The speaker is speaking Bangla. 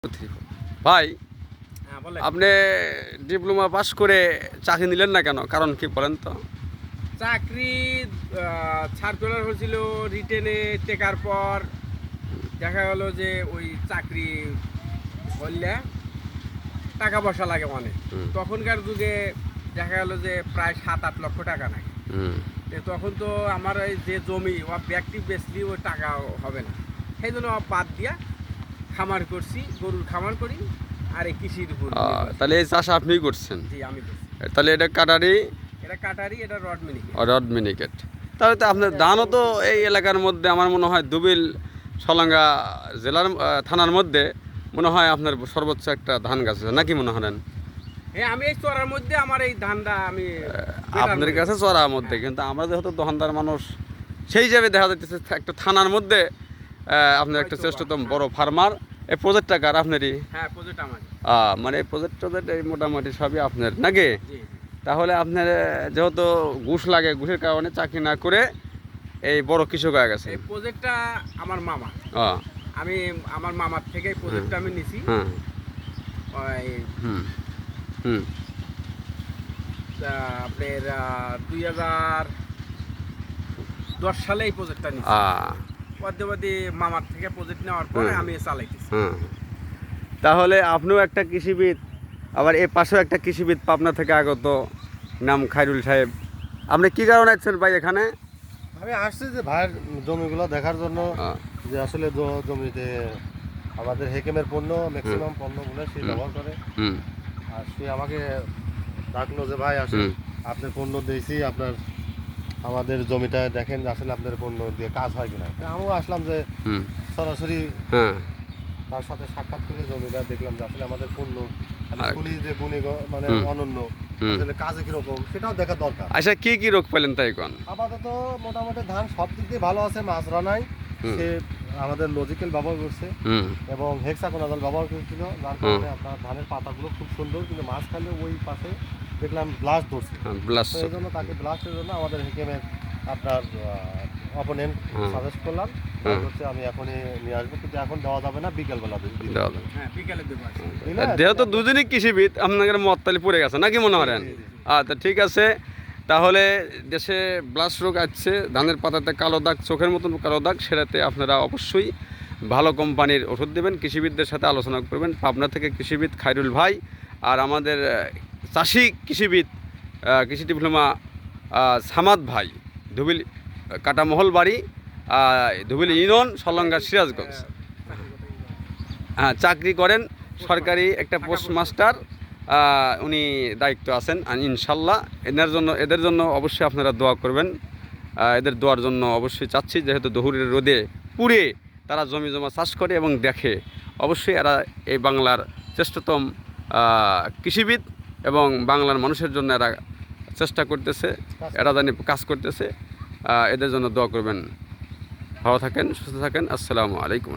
ভাই, হ্যাঁ, বলেন। আপনি ডিপ্লোমা পাস করে চাকরি নিলেন না কেন? কারণ কি বলেন তো? চাকরি সার্কুলার হয়েছিল রিটেনে টেকার পর দেখা গেল যে ওই চাকরি করলে টাকা পয়সা লাগে অনেক। হুম। তখনকার যুগে দেখা গেল যে প্রায় 7-8 লক্ষ টাকা লাগে। হুম। তখন তো আমার এই যে জমি ও ব্যক্তি বেচলি ওই টাকা হবে না, সেই জন্য বাদ দিয়া খামার করছি, গরুর খামার করি আর এই কৃষির উপর নির্ভর। তাহলে এই চাষ আপনিই করছেন? জি, আমি করছি। তাহলে এটা কাটারি এটা কাটারি, এটা রড মিনিকে। রড মিনিকেট। তাহলে তো আপনার ধানও তো এই এলাকার মধ্যে আমার মনে হয় দুবিল সলঙ্গা জেলার থানার মধ্যে মনে হয় আপনার সর্বোচ্চ একটা ধান গাছ আছে নাকি মনে হয়? হ্যাঁ, আমি এই চড়ার মধ্যে আমার এই ধানটা আমি আপনার কাছে চড়ার মধ্যে, কিন্তু আমরা যেহেতু দোকানদার মানুষ সেই হিসাবে দেখা যাচ্ছে একটা থানার মধ্যে আপনার একটা শ্রেষ্ঠতম বড় ফার্মার। এই প্রজেক্টটা কার? আপনারই? হ্যাঁ, প্রজেক্ট আমার। মানে এই প্রজেক্ট এই মোটামুটি সবই আপনার নাকি? জি। তাহলে আপনার যেহেতু ঘুষ লাগে, ঘুষের কারণে চাকরি না করে এই বড় কৃষক হয়ে গেছে। এই প্রজেক্টটা আমার মামা। হ্যাঁ। আমি আমার মামার থেকে এই প্রজেক্টটা আমি নিছি। হ্যাঁ। ওই হুম। হুম। আপনার 2010 সালে এই প্রজেক্টটা নিছি। পদ্মাবতী মামার থেকে প্রজেক্ট নেওয়ার পরে আমি চালাইতেছি। হুম। তাহলে আপনিও একটা কৃষিবিদ, আবার এ পাশেও একটা কৃষিবিদ পাবনা থেকে আগত, নাম খায়রুল সাহেব। আপনি কি কারণে আসছেন ভাই এখানে? আমি আসছি যে ভাইয়ের জমিগুলো দেখার জন্য, যে আসলে জমিতে আমাদের হেকেমের পণ্য ম্যাক্সিমাম পণ্যগুলো সে ব্যবহার করে। আর সে আমাকে ডাকলো যে ভাই আসেন, আপনার পণ্য দিয়েছি, আপনার আমাদের জমিটা দেখেন আসলে আপনার পণ্য দিয়ে কাজ হয় কিনা। আমিও আসলাম যে সরাসরি তার সাথে সাক্ষাৎ করে জমিটা দেখলাম যে আসলে আমাদের পণ্য শুনি যে গুণী মানে অনন্য, আসলে কাজে কিরকম সেটাও দেখা দরকার। আচ্ছা, কি কি রোগ পেলেন তাই কোন? আপাতত মোটামুটি ধান সব দিক দিয়ে ভালো আছে, মাছরানাই সে আমাদের লজিক্যাল ব্যবহার করছে এবং হেক্সাকোনাজল ব্যবহার করেছিল, যার কারণে আপনার ধানের পাতাগুলো খুব সুন্দর, কিন্তু মাঝখানে ওই পাশে দেখলাম ব্লাস্ট ধরছে। তো এই জন্য তাকে ব্লাস্টের জন্য আমাদের হেকেমের আপনার অপোনেন্ট সাজেস্ট করলাম, হচ্ছে আমি এখনই নিয়ে আসবো, কিন্তু এখন দেওয়া যাবে না, বিকেলবেলা হ্যাঁ, বিকেলে দেবো। যেহেতু দুজনই কৃষিবিদ, আপনাদের মত তালি পড়ে গেছে নাকি মনে করেন? আচ্ছা, ঠিক আছে। তাহলে দেশে ব্লাস্ট রোগ আসছে, ধানের পাতাতে কালো দাগ, চোখের মতন কালো দাগ, সেটাতে আপনারা অবশ্যই ভালো কোম্পানির ওষুধ দেবেন, কৃষিবিদদের সাথে আলোচনা করবেন। পাবনা থেকে কৃষিবিদ খায়রুল ভাই আর আমাদের চাষি কৃষিবিদ কৃষি ডিপ্লোমা সামাদ ভাই, ধুবিল কাটামহল বাড়ি, ধুবিল ইউনিয়ন, সলঙ্গা, সিরাজগঞ্জ। হ্যাঁ, চাকরি করেন সরকারি একটা পোস্টমাস্টার, উনি দায়িত্ব আছেন। ইনশাল্লাহ এদের জন্য অবশ্যই আপনারা দোয়া করবেন। এদের দোয়ার জন্য অবশ্যই চাচ্ছি, যেহেতু দহুরের রোদে পুড়ে তারা জমি জমা চাষ করে এবং দেখে। অবশ্যই এরা এই বাংলার শ্রেষ্ঠতম কৃষিবিদ এবং বাংলার মানুষের জন্য এরা চেষ্টা করতেছে, এরা জানি কাজ করতেছে। এদের জন্য দোয়া করবেন। ভালো থাকেন, সুস্থ থাকেন। আসসালামু আলাইকুম।